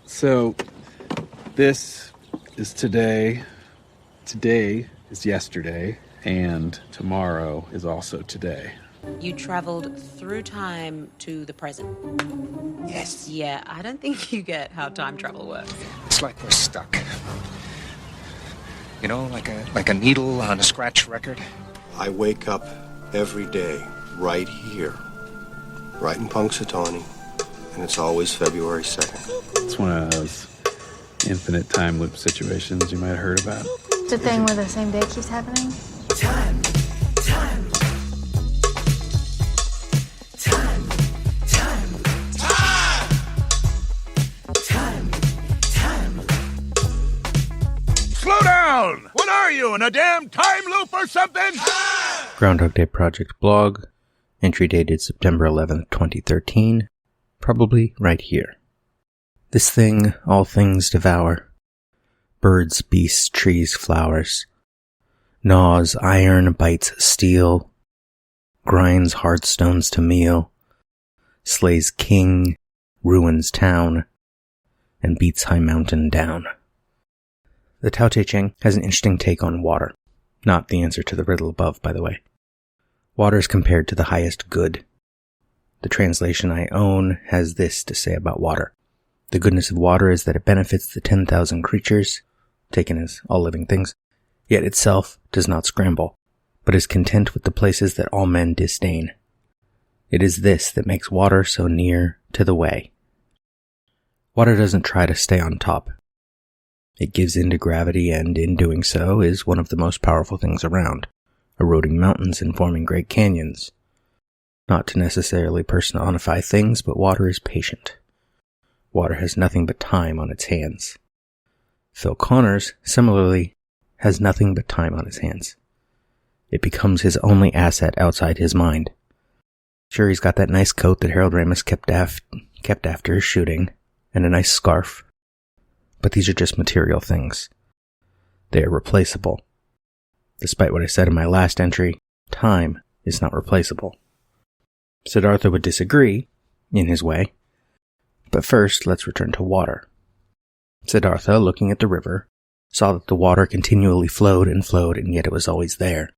So this is today is yesterday, and tomorrow is also today. You traveled through time to the present. Yes. Yeah, I don't think you get how time travel works. It's like we're stuck. You know, like a needle on a scratch record. I wake up every day right here, right in Punxsutawney, and it's always February 2nd. It's one of those infinite time loop situations you might have heard about. It's a thing where the same day keeps happening. Time. Slow down! What are you, in a damn time loop or something? Groundhog Day Project blog, entry dated September 11th, 2013, probably right here. This thing all things devour. Birds, beasts, trees, flowers. Gnaws iron, bites steel. Grinds hard stones to meal. Slays king, ruins town, and beats high mountain down. The Tao Te Ching has an interesting take on water. Not the answer to the riddle above, by the way. Water is compared to the highest good. The translation I own has this to say about water. The goodness of water is that it benefits the 10,000 creatures, taken as all living things, yet itself does not scramble, but is content with the places that all men disdain. It is this that makes water so near to the way. Water doesn't try to stay on top. It gives in to gravity and, in doing so, is one of the most powerful things around, eroding mountains and forming great canyons. Not to necessarily personify things, but water is patient. Water has nothing but time on its hands. Phil Connors, similarly, has nothing but time on his hands. It becomes his only asset outside his mind. Sure, he's got that nice coat that Harold Ramis kept after his shooting, and a nice scarf. But these are just material things. They are replaceable. Despite what I said in my last entry, time is not replaceable. Siddhartha would disagree, in his way. But first, let's return to water. Siddhartha, looking at the river, saw that the water continually flowed, and yet it was always there.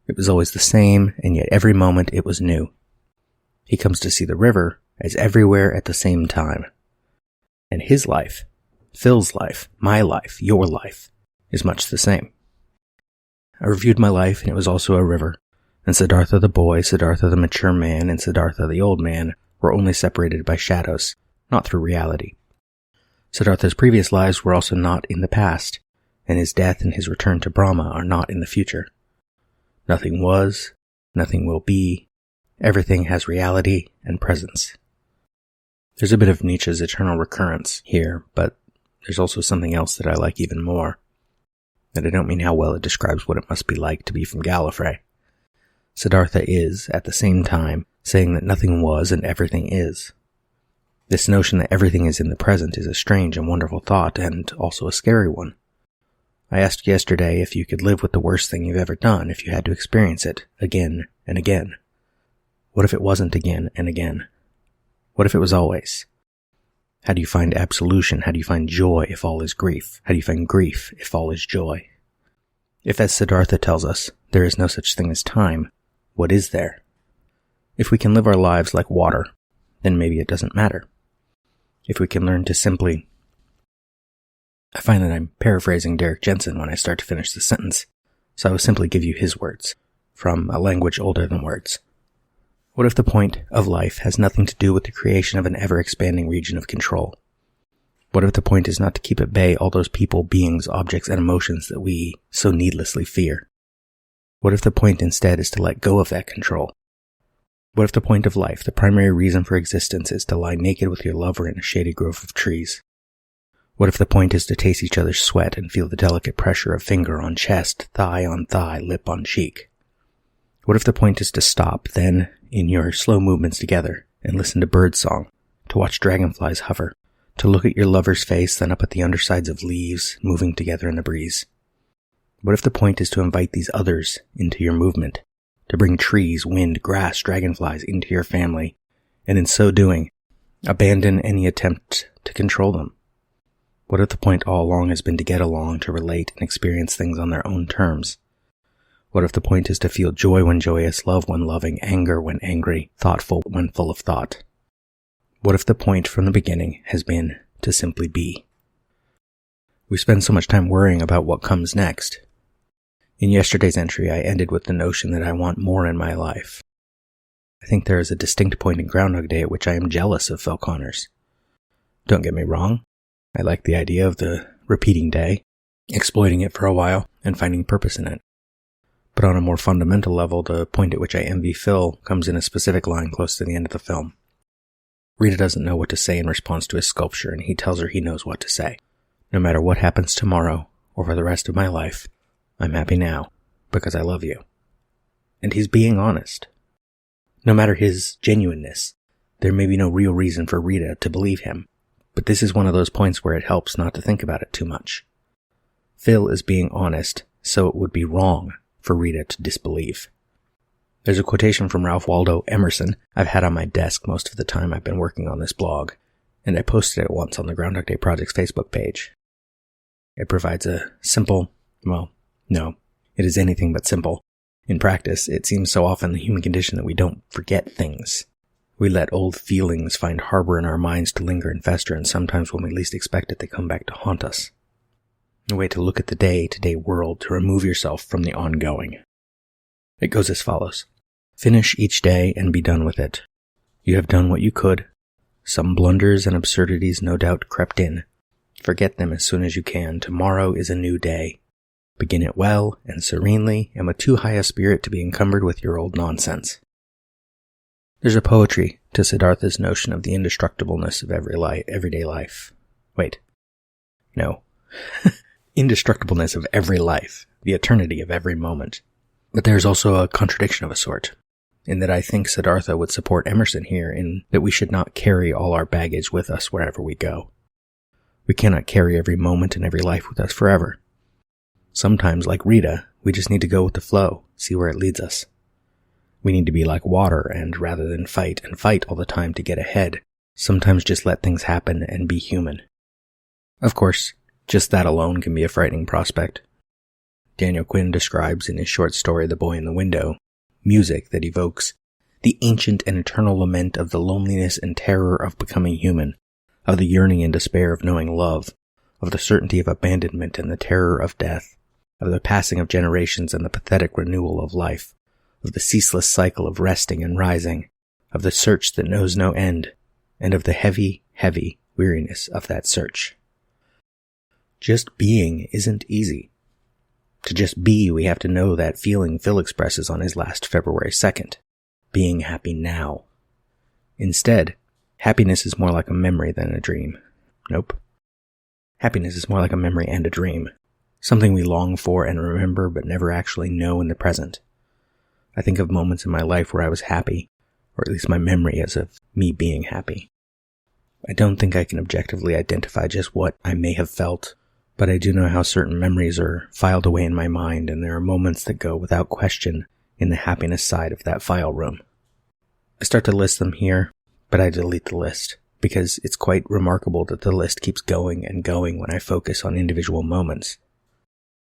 It was always the same, and yet every moment it was new. He comes to see the river as everywhere at the same time. And his life, Phil's life, my life, your life, is much the same. I reviewed my life, and it was also a river, and Siddhartha the boy, Siddhartha the mature man, and Siddhartha the old man were only separated by shadows, not through reality. Siddhartha's previous lives were also not in the past, and his death and his return to Brahma are not in the future. Nothing was, nothing will be, everything has reality and presence. There's a bit of Nietzsche's eternal recurrence here, but there's also something else that I like even more. And I don't mean how well it describes what it must be like to be from Gallifrey. Siddhartha is, at the same time, saying that nothing was and everything is. This notion that everything is in the present is a strange and wonderful thought, and also a scary one. I asked yesterday if you could live with the worst thing you've ever done if you had to experience it again and again. What if it wasn't again and again? What if it was always? How do you find absolution? How do you find joy if all is grief? How do you find grief if all is joy? If, as Siddhartha tells us, there is no such thing as time, what is there? If we can live our lives like water, then maybe it doesn't matter. If we can learn to simply... I find that I'm paraphrasing Derrick Jensen when I start to finish the sentence, so I will simply give you his words, from a language older than words. What if the point of life has nothing to do with the creation of an ever-expanding region of control? What if the point is not to keep at bay all those people, beings, objects, and emotions that we so needlessly fear? What if the point instead is to let go of that control? What if the point of life, the primary reason for existence, is to lie naked with your lover in a shady grove of trees? What if the point is to taste each other's sweat and feel the delicate pressure of finger on chest, thigh on thigh, lip on cheek? What if the point is to stop, then, in your slow movements together, and listen to birdsong, to watch dragonflies hover, to look at your lover's face, then up at the undersides of leaves moving together in the breeze? What if the point is to invite these others into your movement, to bring trees, wind, grass, dragonflies into your family, and in so doing, abandon any attempt to control them? What if the point all along has been to get along, to relate and experience things on their own terms? What if the point is to feel joy when joyous, love when loving, anger when angry, thoughtful when full of thought? What if the point from the beginning has been to simply be? We spend so much time worrying about what comes next. In yesterday's entry, I ended with the notion that I want more in my life. I think there is a distinct point in Groundhog Day at which I am jealous of Phil Connors. Don't get me wrong. I like the idea of the repeating day, exploiting it for a while, and finding purpose in it. But on a more fundamental level, the point at which I envy Phil comes in a specific line close to the end of the film. Rita doesn't know what to say in response to his sculpture, and he tells her he knows what to say. No matter what happens tomorrow, or for the rest of my life, I'm happy now, because I love you. And he's being honest. No matter his genuineness, there may be no real reason for Rita to believe him. But this is one of those points where it helps not to think about it too much. Phil is being honest, so it would be wrong for Rita to disbelieve. There's a quotation from Ralph Waldo Emerson I've had on my desk most of the time I've been working on this blog, and I posted it once on the Groundhog Day Project's Facebook page. It provides a simple, well, no, it is anything but simple. In practice, it seems so often the human condition that we don't forget things. We let old feelings find harbor in our minds to linger and fester, and sometimes when we least expect it, they come back to haunt us. A way to look at the day-to-day world to remove yourself from the ongoing. It goes as follows. Finish each day and be done with it. You have done what you could. Some blunders and absurdities no doubt crept in. Forget them as soon as you can. Tomorrow is a new day. Begin it well and serenely, and with too high a spirit to be encumbered with your old nonsense. There's a poetry to Siddhartha's notion of the indestructibleness of everyday life. Wait. No. Indestructibleness of every life, the eternity of every moment. But there's also a contradiction of a sort, in that I think Siddhartha would support Emerson here in that we should not carry all our baggage with us wherever we go. We cannot carry every moment and every life with us forever. Sometimes, like Rita, we just need to go with the flow, see where it leads us. We need to be like water, and rather than fight all the time to get ahead, sometimes just let things happen and be human. Of course, just that alone can be a frightening prospect. Daniel Quinn describes in his short story The Boy in the Window, music that evokes the ancient and eternal lament of the loneliness and terror of becoming human, of the yearning and despair of knowing love, of the certainty of abandonment and the terror of death, of the passing of generations and the pathetic renewal of life, of the ceaseless cycle of resting and rising, of the search that knows no end, and of the heavy, heavy weariness of that search. Just being isn't easy. To just be, we have to know that feeling Phil expresses on his last February 2nd, being happy now. Instead, happiness is more like a memory than a dream. Nope. Happiness is more like a memory and a dream, something we long for and remember but never actually know in the present. I think of moments in my life where I was happy, or at least my memory is of me being happy. I don't think I can objectively identify just what I may have felt, but I do know how certain memories are filed away in my mind, and there are moments that go without question in the happiness side of that file room. I start to list them here, but I delete the list, because it's quite remarkable that the list keeps going and going when I focus on individual moments.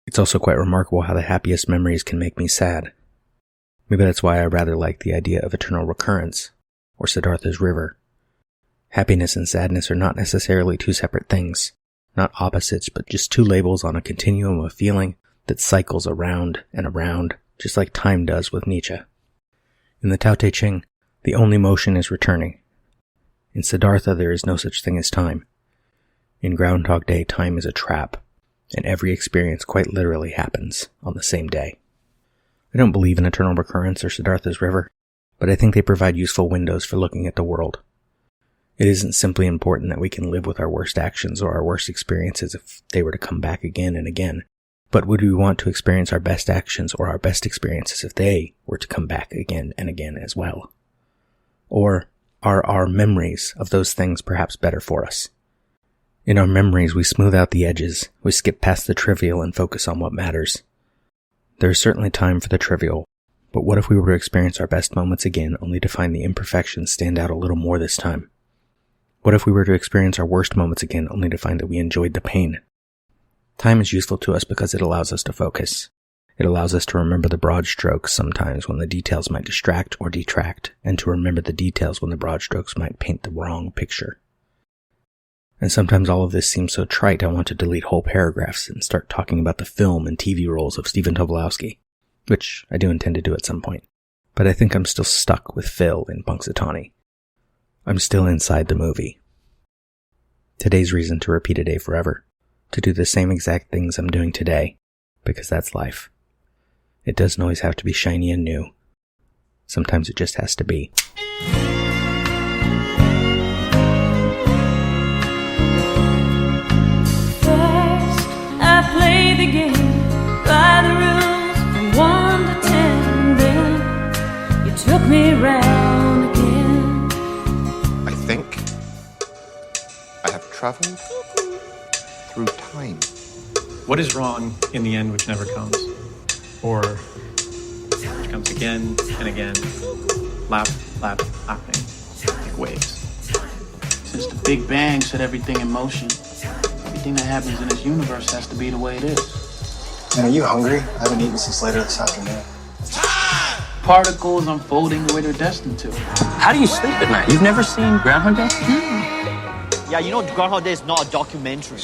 It's also quite remarkable how the happiest memories can make me sad. Maybe that's why I rather like the idea of eternal recurrence, or Siddhartha's river. Happiness and sadness are not necessarily two separate things, not opposites, but just two labels on a continuum of feeling that cycles around and around, just like time does with Nietzsche. In the Tao Te Ching, the only motion is returning. In Siddhartha, there is no such thing as time. In Groundhog Day, time is a trap, and every experience quite literally happens on the same day. I don't believe in eternal recurrence or Siddhartha's river, but I think they provide useful windows for looking at the world. It isn't simply important that we can live with our worst actions or our worst experiences if they were to come back again and again, but would we want to experience our best actions or our best experiences if they were to come back again and again as well? Or are our memories of those things perhaps better for us? In our memories, we smooth out the edges, we skip past the trivial and focus on what matters. There is certainly time for the trivial, but what if we were to experience our best moments again only to find the imperfections stand out a little more this time? What if we were to experience our worst moments again only to find that we enjoyed the pain? Time is useful to us because it allows us to focus. It allows us to remember the broad strokes sometimes when the details might distract or detract, and to remember the details when the broad strokes might paint the wrong picture. And sometimes all of this seems so trite I want to delete whole paragraphs and start talking about the film and TV roles of Stephen Tobolowsky, which I do intend to do at some point. But I think I'm still stuck with Phil in Punxsutawney. I'm still inside the movie. Today's reason to repeat a day forever. To do the same exact things I'm doing today, because that's life. It doesn't always have to be shiny and new. Sometimes it just has to be. First, I played the game by the rules from 1 to 10. Then you took me round again. I think I have traveled through time. What is wrong in the end which never comes? Or which comes again and again, laughing, like waves. Since the Big Bang set everything in motion, everything that happens in this universe has to be the way it is. Man, are you hungry? I haven't eaten since later this afternoon. Particles unfolding the way they're destined to. How do you sleep at night? You've never seen Groundhog Day? Yeah, you know Groundhog Day is not a documentary.